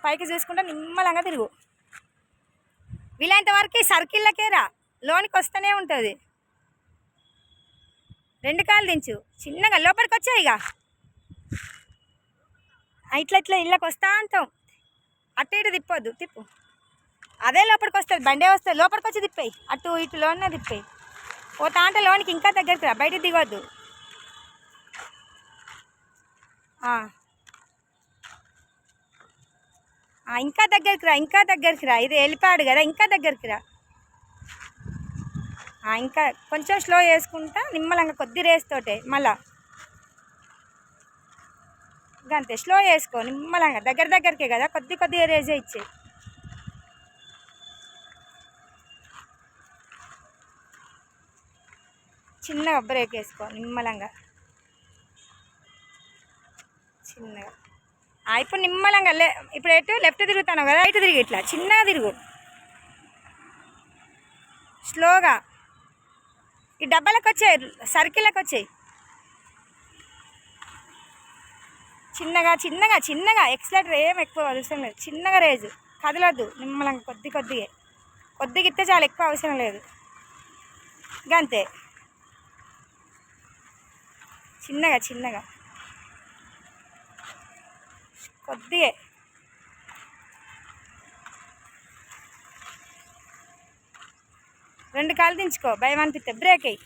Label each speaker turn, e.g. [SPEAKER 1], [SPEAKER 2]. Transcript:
[SPEAKER 1] పైకి చూసుకుంటా నిమ్మలంగా తిరుగు. వీలైనంత వరకు సర్కిల్లకే రా, లోనికి వస్తూనే ఉంటుంది. 2 కాళ్ళు దించు, చిన్నగా లోపలికి వచ్చాయి. ఇక ఇట్లా ఇట్లా ఇళ్ళకి వస్తా అంటాం. అటు ఇటు తిప్పొద్దు, తిప్పు. అదే లోపలికి వస్తుంది, బండే వస్తుంది. లోపలికి వచ్చి తిప్పాయి, అటు ఇటు లోనే తిప్పాయి. పోతా అంటే లోనికి ఇంకా దగ్గరికి రా, బయటకు దిగొద్దు. ఇంకా దగ్గరికి రా, ఇంకా దగ్గరికి రా. ఇది వెళ్ళిపాడు కదా, ఇంకా దగ్గరికి రా. ఇంకా కొంచెం స్లో చేసుకుంటా నిమ్మలంగా, కొద్ది రేస్తోటే. మళ్ళా అంతే, స్లో చేసుకో నిమ్మలంగా. దగ్గరికే కదా, కొద్దిగా రేజే ఇచ్చే. చిన్నగా బ్రేక్ వేసుకో నిమ్మలంగా, చిన్నగా. ఇప్పుడు నిమ్మలంగా ఇప్పుడు ఎటు లెఫ్ట్ తిరుగుతాను కదా, రైట్ తిరిగి ఇట్లా చిన్నగా తిరుగు, స్లోగా. ఈ డబ్బాలకు వచ్చాయి, సర్కిల్కి వచ్చాయి. చిన్నగా ఎక్సలేటర్ ఏం ఎక్కువ అవసరం లేదు. చిన్నగా రేజు, కదలొద్దు. నిమ్మలంగా కొద్దిగా ఇస్తే చాలా, ఎక్కువ అవసరం లేదు. గంతే, చిన్నగా కొద్దిగా. 2 కాళ్ళు దించుకో, భయం అనిపిస్తే బ్రేక్ అయ్యి.